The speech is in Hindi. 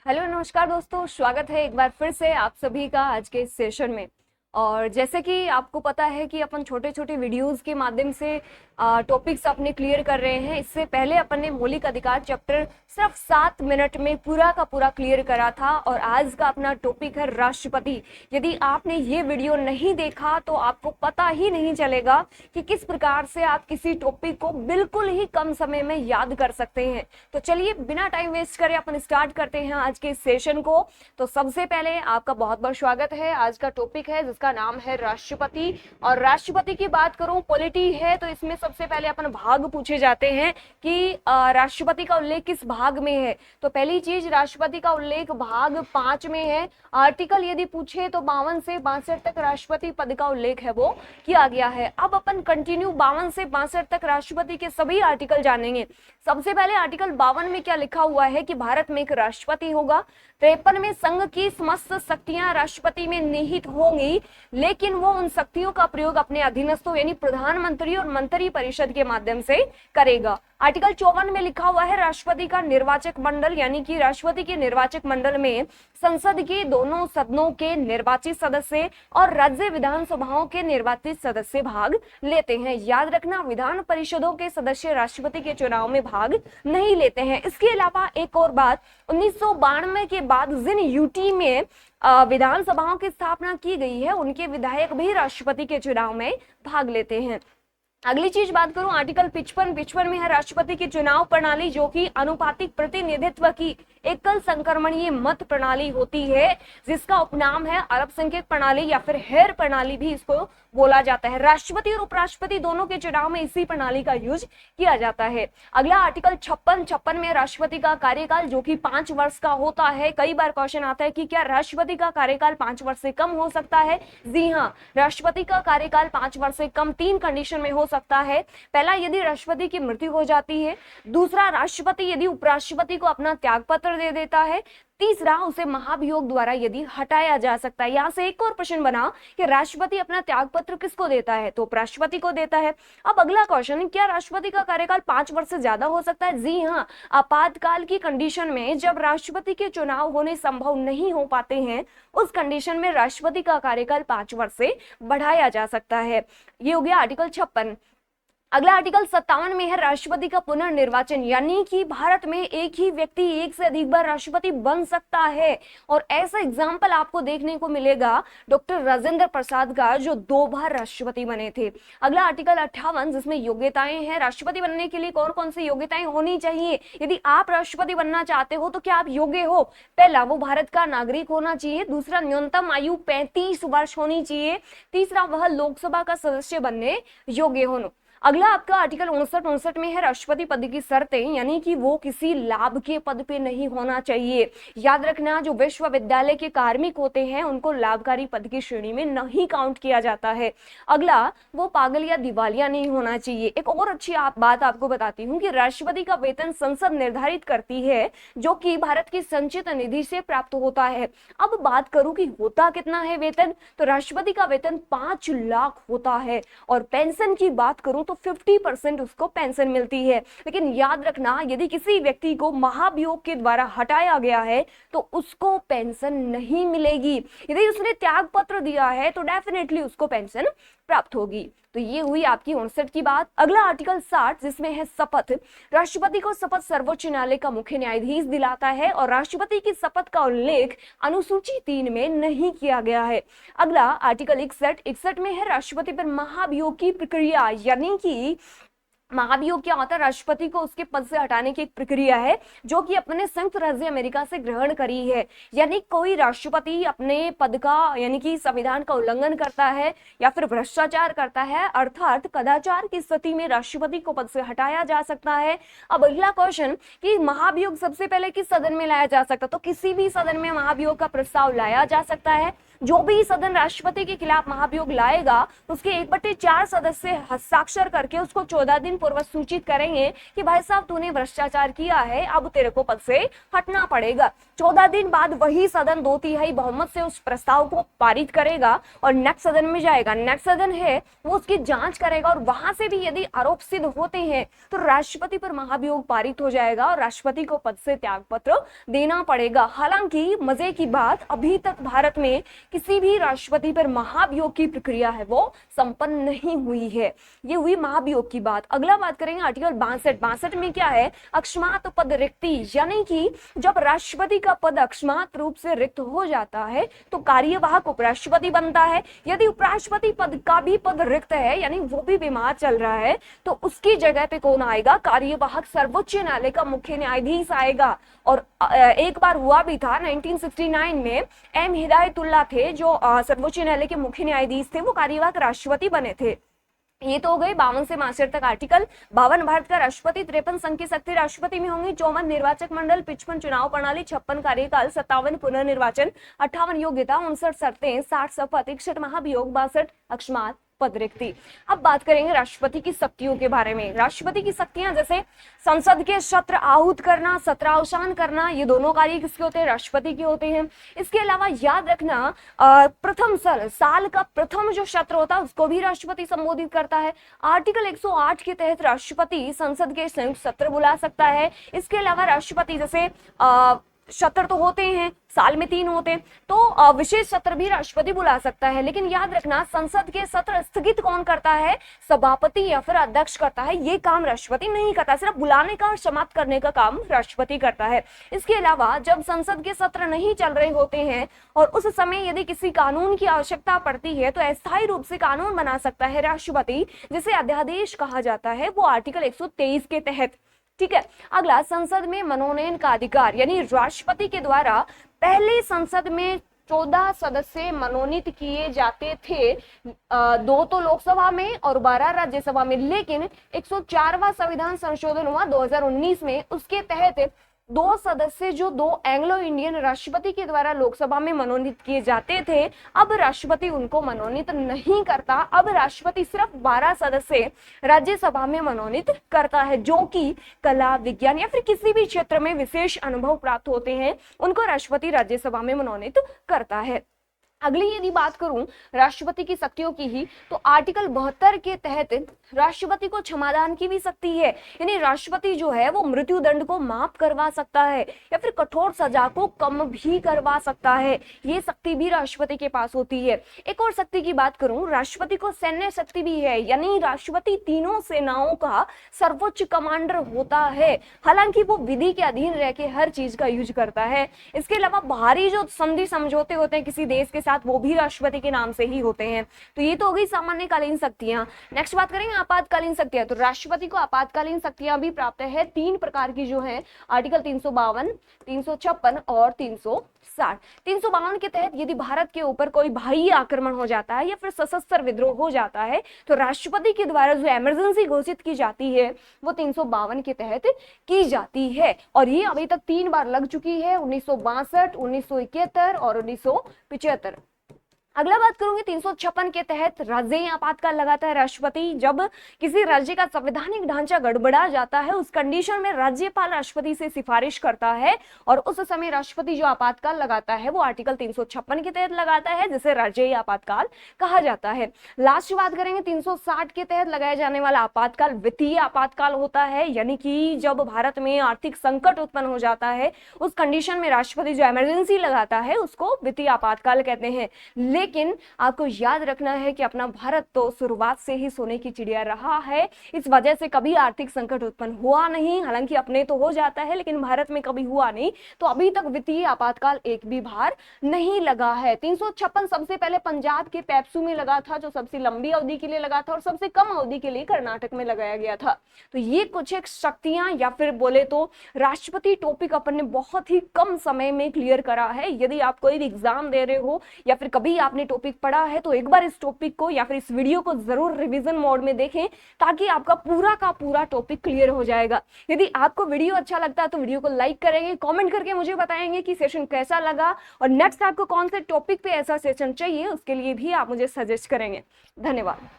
हेलो नमस्कार दोस्तों, स्वागत है एक बार फिर से आप सभी का आज के इस सेशन में। और जैसे कि आपको पता है कि अपन छोटे छोटे वीडियोस के माध्यम से टॉपिक्स अपने क्लियर कर रहे हैं। इससे पहले अपन ने मौलिक अधिकार चैप्टर सिर्फ 7 मिनट में पूरा का पूरा क्लियर करा था और आज का अपना टॉपिक है राष्ट्रपति। यदि आपने ये वीडियो नहीं देखा तो आपको पता ही नहीं चलेगा कि किस प्रकार से आप किसी टॉपिक को बिल्कुल ही कम समय में याद कर सकते हैं। तो चलिए बिना टाइम वेस्ट करे अपन स्टार्ट करते हैं आज के सेशन को। तो सबसे पहले आपका बहुत बहुत स्वागत है। आज का टॉपिक है जिसका नाम है राष्ट्रपति। और राष्ट्रपति की बात करूं, पॉलिटी है तो इसमें सबसे पहले अपन भाग पूछे जाते हैं कि राष्ट्रपति का उल्लेख किस भाग में है। तो पहली चीज, राष्ट्रपति का उल्लेख भाग 5 में है। आर्टिकल यदि पूछे तो 52 से 62 तक राष्ट्रपति पद का उल्लेख है वो किया गया है। अब अपन कंटिन्यू 52 से 62 तक राष्ट्रपति के सभी आर्टिकल जानेंगे। सबसे पहले आर्टिकल 52 में क्या लिखा हुआ है कि भारत में एक राष्ट्रपति होगा। 53 में संघ की समस्त शक्तियां राष्ट्रपति में निहित होंगी, लेकिन वो उन शक्तियों का प्रयोग अपने अधीनस्थों यानी प्रधानमंत्री और मंत्री परिषद के माध्यम से करेगा। आर्टिकल 54 में लिखा हुआ है राष्ट्रपति का निर्वाचक मंडल यानी कि राष्ट्रपति के निर्वाचक मंडल में संसद के दोनों सदनों के निर्वाचित सदस्य और राज्य विधानसभाओं के निर्वाचित सदस्य भाग लेते हैं। याद रखना, विधान परिषदों के सदस्य राष्ट्रपति के चुनाव में भाग नहीं लेते हैं। इसके अलावा एक और बात, 1992 के बाद जिन यूटी में विधानसभाओं की स्थापना की गई है उनके विधायक भी राष्ट्रपति के चुनाव में भाग लेते हैं। अगली चीज बात करूं, आर्टिकल 55 में है राष्ट्रपति की चुनाव प्रणाली जो कि अनुपातिक प्रतिनिधित्व की एकल संक्रमणीय मत प्रणाली होती है, जिसका उपनाम है अल्पसंख्यक प्रणाली या फिर हेर प्रणाली भी इसको बोला जाता है। राष्ट्रपति और उपराष्ट्रपति दोनों के चुनाव में इसी प्रणाली का यूज किया जाता है। अगला आर्टिकल 56 में राष्ट्रपति का कार्यकाल जो कि 5 वर्ष का होता है। कई बार क्वेश्चन आता है कि क्या राष्ट्रपति का कार्यकाल 5 वर्ष से कम हो सकता है। जी हाँ, राष्ट्रपति का कार्यकाल 5 वर्ष से कम 3 कंडीशन में हो सकता है। पहला, यदि राष्ट्रपति की मृत्यु हो जाती है। दूसरा, राष्ट्रपति यदि उपराष्ट्रपति को अपना त्यागपत्र दे देता है। तीसरा, उसे महाभियोग द्वारा यदि हटाया जा सकता है। यहाँ से एक और प्रश्न बना कि राष्ट्रपति अपना त्यागपत्र किसको देता है, तो उपराष्ट्रपति को देता है। अब अगला क्वेश्चन, क्या राष्ट्रपति का कार्यकाल 5 वर्ष से ज्यादा हो सकता है। जी हाँ, आपातकाल की कंडीशन में जब राष्ट्रपति के चुनाव होने संभव नहीं हो पाते हैं, उस कंडीशन में राष्ट्रपति का कार्यकाल 5 वर्ष से बढ़ाया जा सकता है। ये हो गया आर्टिकल 56। अगला आर्टिकल 57 में है राष्ट्रपति का पुनर्निर्वाचन, यानी कि भारत में एक ही व्यक्ति एक से अधिक बार राष्ट्रपति बन सकता है। और ऐसा एग्जाम्पल आपको देखने को मिलेगा डॉक्टर राजेंद्र प्रसाद का, जो 2 बार राष्ट्रपति बने थे। अगला आर्टिकल 58 जिसमें योग्यताएं हैं। राष्ट्रपति बनने के लिए कौन कौन सी योग्यताएं होनी चाहिए। यदि आप राष्ट्रपति बनना चाहते हो तो क्या आप योग्य हो। पहला, वो भारत का नागरिक होना चाहिए। दूसरा, न्यूनतम आयु 35 वर्ष होनी चाहिए। तीसरा, वह लोकसभा का सदस्य बनने योग्य हो। अगला आपका आर्टिकल 59 में है राष्ट्रपति पद की शर्तें, यानी कि वो किसी लाभ के पद पे नहीं होना चाहिए। याद रखना, जो विश्वविद्यालय के कार्मिक होते हैं उनको लाभकारी पद की श्रेणी में नहीं काउंट किया जाता है। अगला, वो पागल या दिवालिया नहीं होना चाहिए। एक और अच्छी बात आपको बताती हूँ कि राष्ट्रपति का वेतन संसद निर्धारित करती है, जो कि भारत की संचित निधि से प्राप्त होता है। अब बात करूं कि होता कितना है वेतन, तो राष्ट्रपति का वेतन 5 लाख होता है। और पेंशन की बात करूं तो 50% उसको पेंशन मिलती है। लेकिन याद रखना, यदि किसी व्यक्ति को महाभियोग के द्वारा हटाया गया है तो उसको पेंशन नहीं मिलेगी। यदि उसने त्याग पत्र दिया है तो डेफिनेटली उसको पेंशन प्राप्त होगी। तो ये हुई आपकी 59 की बात। अगला आर्टिकल 60 जिसमें है शपथ। राष्ट्रपति को शपथ सर्वोच्च न्यायालय का मुख्य न्यायाधीश दिलाता है और राष्ट्रपति की शपथ का उल्लेख अनुसूची 3 में नहीं किया गया है। अगला आर्टिकल 61 में है राष्ट्रपति पर महाभियोग की प्रक्रिया, यानी कि महाभियोग क्या होता है, राष्ट्रपति को उसके पद से हटाने की एक प्रक्रिया है जो कि अपने संयुक्त राज्य अमेरिका से ग्रहण करी है। यानी कोई राष्ट्रपति अपने पद का यानी कि संविधान का उल्लंघन करता है या फिर भ्रष्टाचार करता है, अर्थात कदाचार की स्थिति में राष्ट्रपति को पद से हटाया जा सकता है। अब अगला क्वेश्चन कि महाभियोग सबसे पहले किस सदन में लाया जा सकता है, तो किसी भी सदन में महाभियोग का प्रस्ताव लाया जा सकता है। जो भी सदन राष्ट्रपति के खिलाफ महाभियोग लाएगा उसके 1/4 सदस्य हस्ताक्षर करके उसको 14 दिन पूर्व सूचित करेंगे कि भाई साहब तूने भ्रष्टाचार किया है, अब तेरे को पद से हटना पड़ेगा। 14 दिन बाद वही सदन 2/3 बहुमत से उस प्रस्ताव को पारित करेगा और नेक्स्ट सदन में जाएगा। नेक्स्ट सदन है वो उसकी जांच करेगा और वहां से भी यदि आरोप सिद्ध होते हैं तो राष्ट्रपति पर महाभियोग पारित हो जाएगा और राष्ट्रपति को पद से त्याग पत्र देना पड़ेगा। हालांकि मजे की बात, अभी तक भारत में किसी भी राष्ट्रपति पर महाभियोग की प्रक्रिया है वो संपन्न नहीं हुई है। ये हुई महाभियोग की बात। अगला बात करेंगे आर्टिकल 62 में क्या है, अकस्मात पद रिक्ति, यानी कि जब राष्ट्रपति का पद अकस्मात रूप से रिक्त हो जाता है तो कार्यवाहक उपराष्ट्रपति बनता है। यदि उपराष्ट्रपति पद का भी पद रिक्त है, यानी वो भी बीमार चल रहा है, तो उसकी जगह पे कौन आएगा, कार्यवाहक सर्वोच्च न्यायालय का मुख्य न्यायाधीश आएगा। और एक बार हुआ भी था 1969 में, एम हिदायतुल्लाह थे जो सर्वोच्च न्यायालय के मुख्य न्यायाधीश थे, वो कार्यवाहक राष्ट्रपति बने थे। ये तो हो गई 52 से 62 तक आर्टिकल। 52 भारत का राष्ट्रपति, 53 संघ की शक्ति राष्ट्रपति में होंगी, 54 निर्वाचक मंडल, 55 चुनाव प्रणाली, 56 कार्यकाल, 57 पुनर्निर्वाचन, 58 योग्यता, 59 शर्तें, 60 शपथ, 61 महाभियोग, 62 अकस्मात पद रिक्ति। अब बात करेंगे राष्ट्रपति की शक्तियों के बारे में। राष्ट्रपति की शक्तियां जैसे संसद के सत्र आहूत करना, सत्रावसान करना, ये दोनों कार्य किसके होते हैं, राष्ट्रपति के होते हैं। इसके अलावा याद रखना प्रथम साल का प्रथम जो सत्र होता है उसको भी राष्ट्रपति संबोधित करता है। आर्टिकल 108 के तहत राष्ट्रपति संसद के संयुक्त सत्र बुला सकता है। इसके अलावा राष्ट्रपति जैसे सत्र तो होते हैं, साल में 3 होते हैं, तो विशेष सत्र भी राष्ट्रपति बुला सकता है। लेकिन याद रखना संसद के सत्र स्थगित कौन करता है, सभापति या फिर अध्यक्ष करता है। ये काम राष्ट्रपति नहीं करता, सिर्फ बुलाने का और समाप्त करने का काम राष्ट्रपति करता है। इसके अलावा जब संसद के सत्र नहीं चल रहे होते हैं और उस समय यदि किसी कानून की आवश्यकता पड़ती है तो अस्थायी रूप से कानून बना सकता है राष्ट्रपति, जिसे अध्यादेश कहा जाता है, वो आर्टिकल 123 के तहत। ठीक है। अगला, संसद में मनोनयन का अधिकार, यानी राष्ट्रपति के द्वारा पहले संसद में 14 सदस्य मनोनीत किए जाते थे, 2 तो लोकसभा में और 12 राज्यसभा में। लेकिन 104वां संविधान संशोधन हुआ 2019 में, उसके तहत 2 सदस्य जो 2 एंग्लो इंडियन राष्ट्रपति के द्वारा लोकसभा में मनोनीत किए जाते थे, अब राष्ट्रपति उनको मनोनीत नहीं करता। अब राष्ट्रपति सिर्फ 12 सदस्य राज्यसभा में मनोनीत करता है, जो कि कला, विज्ञान या फिर किसी भी क्षेत्र में विशेष अनुभव प्राप्त होते हैं, उनको राष्ट्रपति राज्यसभा में मनोनीत करता है। अगली यदि बात करूं राष्ट्रपति की शक्तियों की ही, तो आर्टिकल 72 के तहत राष्ट्रपति को क्षमादान की भी शक्ति है, यानी राष्ट्रपति जो है वो मृत्यु दंड को माफ करवा सकता है या फिर कठोर सजा को कम भी करवा सकता है। ये शक्ति भी राष्ट्रपति के पास होती है। एक और शक्ति की बात करूं, राष्ट्रपति को सैन्य शक्ति भी है, यानी राष्ट्रपति तीनों सेनाओं का सर्वोच्च कमांडर होता है। हालांकि वो विधि के अधीन रह के हर चीज का यूज करता है। इसके अलावा बाहरी जो संधि समझौते होते हैं किसी देश के साथ, वो भी राष्ट्रपति के नाम से ही होते हैं। तो ये तो हो गई सामान्यकालीन शक्तियां। नेक्स्ट बात करेंगे आपातकालीन शक्तियां। तो राष्ट्रपति को आपातकालीन शक्तियां भी प्राप्त है, 3 प्रकार की जो है, आर्टिकल 352, 356 और 360। 352 के तहत यदि भारत के ऊपर कोई बाह्य आक्रमण हो जाता है या फिर सशस्त्र विद्रोह हो जाता है तो राष्ट्रपति के द्वारा जो इमरजेंसी घोषित की जाती है वो 352 के तहत की जाती है। और ये अभी तक 3 बार लग चुकी है, 1962, 1971 और 1975। अगला बात करूंगी 356 के तहत राज्य आपातकाल लगाता है राष्ट्रपति। जब किसी राज्य का संवैधानिक ढांचा गड़बड़ा जाता है, उस कंडीशन में राज्यपाल राष्ट्रपति से सिफारिश करता है और उस समय राष्ट्रपति जो आपातकाल लगाता है वो आर्टिकल 356 के तहत लगाता है, जिसे राज्य आपातकाल कहा जाता है। लास्ट बात करेंगे 360 के तहत लगाया जाने वाला आपातकाल वित्तीय आपातकाल होता है, यानी कि जब भारत में आर्थिक संकट उत्पन्न हो जाता है उस कंडीशन में राष्ट्रपति जो इमरजेंसी लगाता है उसको वित्तीय आपातकाल कहते हैं। लेकिन आपको याद रखना है कि अपना भारत तो शुरुआत से ही सोने की चिड़िया रहा है, इस वजह से कभी आर्थिक संकट उत्पन्न हुआ नहीं। हालांकि अपने तो हो जाता है लेकिन भारत में कभी हुआ नहीं, तो अभी तक वित्तीय आपातकाल एक भी बार नहीं लगा है। 356 सबसे पहले पंजाब के पेप्सू में लगा था, जो सबसे लंबी अवधि के लिए लगा था, और सबसे कम अवधि के लिए कर्नाटक में लगाया गया था। तो ये कुछ एक शक्तियां या फिर बोले तो राष्ट्रपति टॉपिक अपन ने बहुत ही कम समय में क्लियर करा है। यदि आप कोई एग्जाम दे रहे हो या फिर कभी आप आपने टॉपिक पढ़ा है तो एक बार इस टॉपिक को या फिर इस वीडियो को जरूर रिवीजन मोड में देखें, ताकि आपका पूरा का पूरा टॉपिक क्लियर हो जाएगा। यदि आपको वीडियो अच्छा लगता है तो वीडियो को लाइक करेंगे, कमेंट करके मुझे बताएंगे कि सेशन कैसा लगा, और नेक्स्ट आपको कौन से टॉपिक पे ऐसा सेशन चाहिए उसके लिए भी आप मुझे सजेस्ट करेंगे। धन्यवाद।